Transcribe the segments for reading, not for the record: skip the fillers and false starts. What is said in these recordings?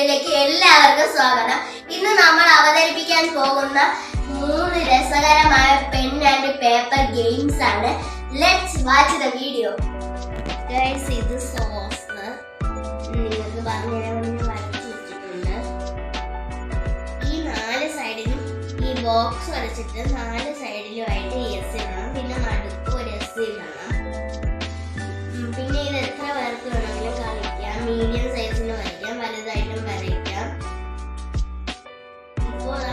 വീഡിയോയിലേക്ക് എല്ലാവർക്കും സ്വാഗതം. ഇന്ന് നമ്മൾ അവതരിപ്പിക്കാൻ പോകുന്ന 3 രസകരമായ പെൻ ആൻഡ് പേപ്പർ ഗെയിംസ് ആണ്. Let's watch the video. Guys, ഇത് സോസ് നിങ്ങൾക്ക് പറഞ്ഞു വരച്ചു വെച്ചിട്ടുണ്ട്. ഈ 4 സൈഡിലും ഈ ബോക്സ് വരച്ചിട്ട് 4 സൈഡിലുമായിട്ട് എസ് ഇടണം. പിന്നെ നടുക്ക് ഒരു എസ് ഇടണം. പിന്നെ ഇത് എത്ര പേർക്ക് വേണമെങ്കിലും കളിക്കാം. മീഡിയം സൈസിന് വരയ്ക്കാം, വലുതായിട്ടും വരയ്ക്കാം. ഇപ്പോൾ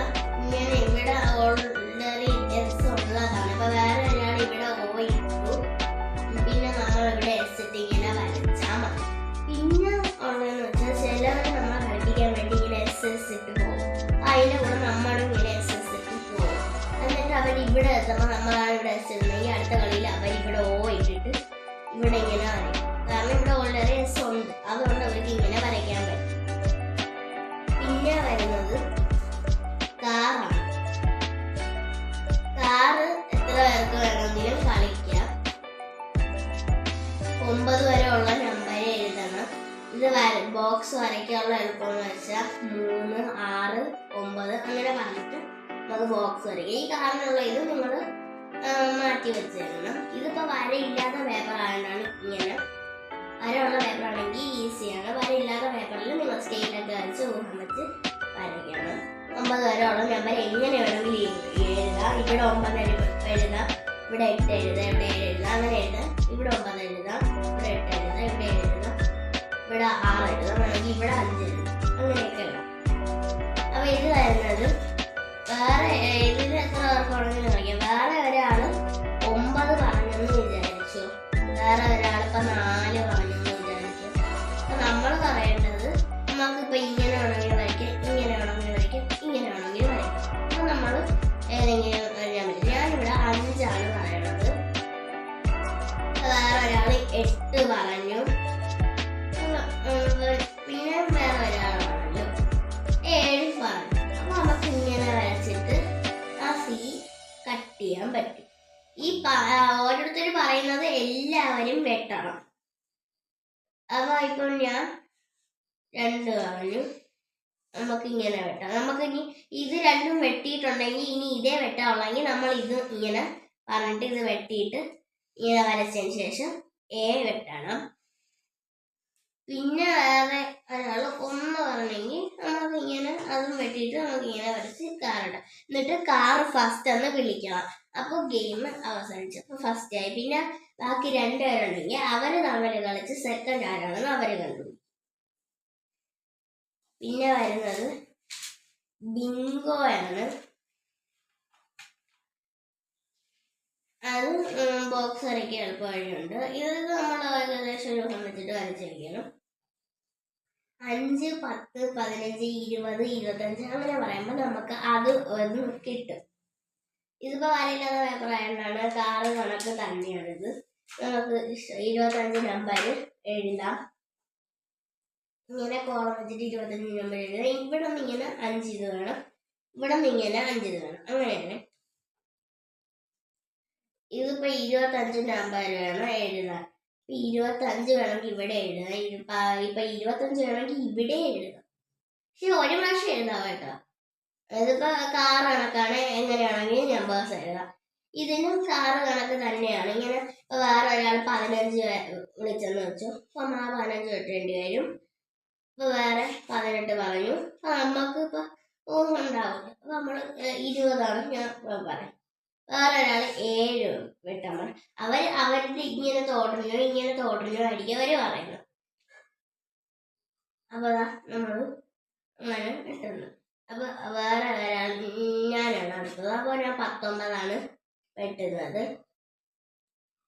ഇങ്ങനെ ഇവിടെ ഓൾറെഡി എസ് ഉള്ളതാണ്. ഇപ്പൊ വേറെ ഒരാൾ ഇവിടെ ഓ ഇട്ടു, പിന്നെ നമ്മൾ ഇവിടെ എസ് ഇട്ട് ഇങ്ങനെ വരച്ചാൽ മതി. പിന്നെ ഉള്ളതെന്ന് വെച്ചാൽ ചിലവർ നമ്മളെ കളിപ്പിക്കാൻ വേണ്ടി ഇങ്ങനെ എസ് എസ് ഇട്ട് പോകും. അതിൻ്റെ കൂടെ നമ്മളും ഇങ്ങനെ എസ് എസ് ഇട്ട് പോകും. എന്നിട്ട് അവർ ഇവിടെ എത്തുമ്പോൾ നമ്മളാണ് ഇവിടെ എസ് ഇടുന്നെങ്കിൽ അടുത്ത കളിയിൽ അവർ ഇവിടെ ഓ ഇട്ടിട്ട് ഇവിടെ ഇങ്ങനെ വരയ്ക്കും. കാരണം ഇവിടെ ഓൾറെഡി എസ് ഉണ്ട്, അതുകൊണ്ട് അവർക്ക് ഇങ്ങനെ വരയ്ക്കാൻ പറ്റും. പിന്നെ വരുന്നത് കാറാണ്. കാറ് എത്ര പേർക്ക് വേണമെങ്കിലും കളിക്കാം. 9 വരെ ഉള്ള നമ്പർ എഴുതണം. ഇത് ബോക്സ് വരയ്ക്കാനുള്ള എളുപ്പമെന്ന് വെച്ചാൽ 3, 6, 9 അങ്ങനെ പറഞ്ഞിട്ട് നമുക്ക് ബോക്സ് വരയ്ക്കാം. ഈ കാറിനുള്ള ഇത് നിങ്ങൾ മാറ്റി വെച്ചിരണം. ഇതിപ്പോൾ വരയില്ലാത്ത പേപ്പർ ആയതുകൊണ്ടാണ് ഇങ്ങനെ. വരയുള്ള പേപ്പർ ആണെങ്കിൽ ഈസിയാണ്. വരയില്ലാത്ത പേപ്പറിൽ നിങ്ങൾ സ്കെയിലൊക്കെ വരച്ച് ഊഹം വെച്ച് വരയ്ക്കണം. 9 വരെ ഉള്ള നമ്പർ എങ്ങനെ വേണമെങ്കിലും എഴുതാം. ഇവിടെ 9 എഴുതാം, ഇവിടെ 8 എഴുതാം, ഇവിടെ 7 എഴുതാം, അങ്ങനെ എഴുതാം. ഇവിടെ 9 എഴുതാം, ഇവിടെ 8 എഴുതാം, ഇവിടെ 7 എഴുതാം, ഇവിടെ 6 എഴുതാം, വേണമെങ്കിൽ ഇവിടെ 5 എഴുതാം, അങ്ങനെയൊക്കെ എഴുതാം. അപ്പോൾ ഇത് വരുന്നത് വേറെ ഇതിൽ എത്ര പേർക്ക് വേണമെങ്കിലും കളിക്കാം. വേറെ ഒരാൾ 9 പറഞ്ഞെന്ന് വിചാരിച്ചു, വേറെ ഒരാൾ ഇപ്പം 4 പറഞ്ഞെന്ന് വിചാരിച്ചു. അപ്പം നമ്മൾ പറയേണ്ടത് നമുക്കിപ്പോൾ ഇങ്ങനെ വേണമെങ്കിൽ വരയ്ക്കാം, ഇങ്ങനെ വേണമെങ്കിൽ വരയ്ക്കാം, ഇങ്ങനെ വേണമെങ്കിൽ വരയ്ക്കാം. അപ്പം നമ്മൾ ഏതെങ്കിലും വരയ്ക്കാൻ പറ്റും. ഞാനിവിടെ 5ആണ് പറയണത്. വേറെ ഒരാൾ 8 പറഞ്ഞു. പിന്നെ വേറെ ഒരാൾ പറഞ്ഞു 7 പറഞ്ഞു. അപ്പോൾ നമുക്ക് ഇങ്ങനെ വരച്ചിട്ട് ആ സി കട്ട് ചെയ്യാൻ പറ്റും. ഈ ഓരോരുത്തർ പറയുന്നത് എല്ലാവരും വെട്ടണം. അപ്പോൾ ഇപ്പോൾ ഞാൻ 2 പറഞ്ഞു, നമുക്ക് ഇങ്ങനെ വെട്ടാം. നമുക്ക് ഇനി ഇത് രണ്ടും വെട്ടിയിട്ടുണ്ടെങ്കിൽ ഇനി ഇതേ വെട്ടാനുള്ളെങ്കിൽ നമ്മൾ ഇത് ഇങ്ങനെ പറഞ്ഞിട്ട് ഇത് വെട്ടിയിട്ട് ഇങ്ങനെ വരച്ചതിന് ശേഷം എ വെട്ടണം. പിന്നെ വേറെ ഒരാൾ 1 പറഞ്ഞെങ്കിൽ നമുക്ക് ഇങ്ങനെ അതും വെട്ടിയിട്ട് നമുക്ക് ഇങ്ങനെ വരച്ച് കാറിടാം. എന്നിട്ട് കാർ ഫസ്റ്റ് എന്ന് വിളിക്കണം. അപ്പോൾ ഗെയിം അവസാനിച്ചു. അപ്പോൾ ഫസ്റ്റ് ആയി. പിന്നെ ബാക്കി 2 പേരുണ്ടെങ്കിൽ അവർ തമ്മിൽ കളിച്ച് സെക്കൻഡ് ആരാണെന്ന് അവർ കണ്ടു. പിന്നെ വരുന്നത് ബിങ്കോ ആണ്. അത് ബോക്സ് വരയ്ക്കാൻ എളുപ്പ വഴിയുണ്ട്. ഇത് നമ്മൾ ഏകദേശം ഒരു വെച്ചിട്ട് വരച്ചിരിക്കണം. 5, 10, 15, 20, 25 അങ്ങനെ പറയുമ്പോൾ നമുക്ക് അത് ഒന്ന് കിട്ടും. ഇതിപ്പോൾ വരയില്ലാത്ത പേപ്പർ ആയതുകൊണ്ടാണ് കാറ് കണക്ക് തന്നെയാണിത്. നമുക്ക് 25 നമ്പർ എഴുതാം. ഇങ്ങനെ കോളം വെച്ചിട്ട് 25 നമ്പർ എഴുതാം. ഇവിടെ നിന്ന് ഇങ്ങനെ 5 ഇത് വേണം, ഇവിടെ നിന്ന് ഇങ്ങനെ 5 ഇത് വേണം, അങ്ങനെയാണ്. ഇതിപ്പോൾ 25 നമ്പർ വേണം എഴുതാൻ. 25 വേണമെങ്കിൽ ഇവിടെ എഴുതാം. ഇപ്പം 25 വേണമെങ്കിൽ ഇവിടെ എഴുതാം. പക്ഷെ ഒരു പ്രാവശ്യം എഴുതാം കേട്ടോ. ഇതിപ്പോൾ കാറ് കണക്കാണ്, എങ്ങനെയാണെങ്കിൽ നമ്പേഴ്സ് എഴുതാം. ഇതിനും കാറ് കണക്ക് തന്നെയാണ്. ഇങ്ങനെ വേറെ ഒരാൾ 15 വിളിച്ചെന്ന് വെച്ചു, അപ്പം ആ 15 വെട്ടേണ്ടി വരും. ഇപ്പോൾ വേറെ 18 പറഞ്ഞു. അപ്പം നമുക്ക് ഇപ്പോൾ ഉണ്ടാവില്ല. അപ്പം നമ്മൾ 20 ഞാൻ പറയാം. വേറെ ഒരാൾ 7 വെട്ടാൻ പറയും. അവരുടെ ഇങ്ങനെ തോട്ടറിനോ ആയിരിക്കും അവർ പറയുന്നത്. അപ്പോൾ നമ്മൾ അങ്ങനെ വെട്ടുന്നത്. അപ്പോൾ വേറെ ഒരാൾ ഞാനാണ് അടുത്തത്. അപ്പോൾ ഞാൻ 19ആണ് വെട്ടുന്നത്.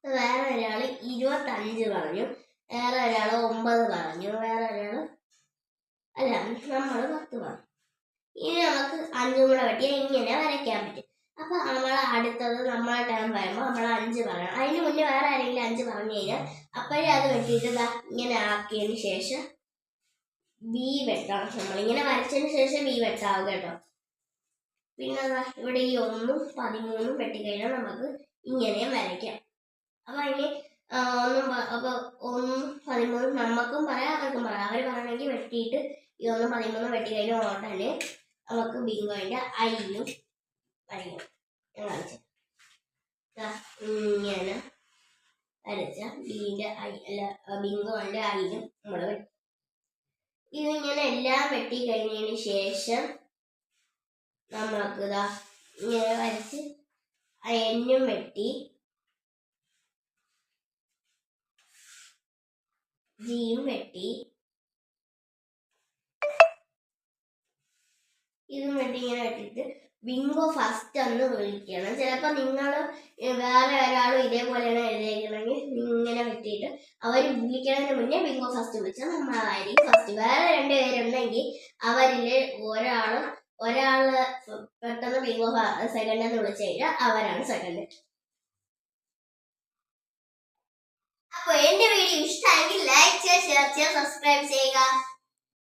വേറെ ഒരാൾ 25 പറഞ്ഞു, വേറെ ഒരാൾ 9 പറഞ്ഞു, വേറെ ഒരാൾ അല്ല നമ്മൾ 10 പറഞ്ഞു. ഇനി നമുക്ക് 5 കൂടെ വെട്ടിയാൽ ഇങ്ങനെ വരയ്ക്കാൻ പറ്റും. അപ്പോൾ നമ്മൾ അടുത്തത് നമ്മളെ ടൈം പറയുമ്പോൾ നമ്മൾ 5 പറയണം. അതിന് മുന്നേ വേറെ ആരെങ്കിലും 5 പറഞ്ഞു കഴിഞ്ഞാൽ അപ്പോഴേ അത് വെട്ടിയിട്ട് ഇങ്ങനെ ആക്കിയതിന് ശേഷം ബി വെട്ടണം. നമ്മളിങ്ങനെ വരച്ചതിന് ശേഷം ബി വെട്ടാവും കേട്ടോ. പിന്നെ ഇവിടെ ഈ 1, 13 വെട്ടിക്കഴിഞ്ഞാൽ നമുക്ക് ഇങ്ങനെയും വരയ്ക്കാം. അപ്പോൾ അതിന് 1, 13 നമുക്കും പറയാം, അവർക്കും പറയാം. അവർ പറയണമെങ്കിൽ വെട്ടിയിട്ട് ഈ 1 13 വെട്ടി കഴിഞ്ഞ ഉടനെ നമുക്ക് ബിങ്കോന്റെ ഐയും വരയ്ക്കണം. ഞാൻ കാണിച്ചു ഇങ്ങനെ വരച്ച ബീന്റെ ഐ അല്ല ബിങ്കോന്റെ ഐയും നമ്മൾ വെട്ടി. ഇതിങ്ങനെ എല്ലാം വെട്ടി കഴിഞ്ഞതിന് ശേഷം നമ്മൾക്ക് ഇങ്ങനെ വരച്ച് എന്നും വെട്ടി ജിയും വെട്ടി ഇതും വെട്ടി ഇങ്ങനെ വെട്ടിയിട്ട് ബിങ്കോ ഫസ്റ്റ് ഒന്ന് വിളിക്കണം. ചിലപ്പോൾ നിങ്ങൾ വേറെ ഒരാളും ഇതേപോലെയാണ് എഴുതിയേക്കണമെങ്കിൽ ഇങ്ങനെ വെട്ടിയിട്ട് അവർ വിളിക്കുന്നതിന് മുന്നേ ബിങ്കോ ഫസ്റ്റ് വിളിച്ചാൽ നമ്മളായിരിക്കും ഫസ്റ്റ്. വേറെ 2 പേരുണ്ടെങ്കിൽ അവരിൽ ഒരാള് പെട്ടെന്ന് ബിങ്കോ സെക്കൻഡ് എന്ന് വിളിച്ചു കഴിഞ്ഞാൽ അവരാണ് സെക്കൻഡ്. അപ്പോൾ എന്റെ വീഡിയോ ഇഷ്ടമെങ്കിൽ ലൈക്ക് ചെയ്യുക, ഷെയർ ചെയ്യുക, സബ്സ്ക്രൈബ് ചെയ്യുക.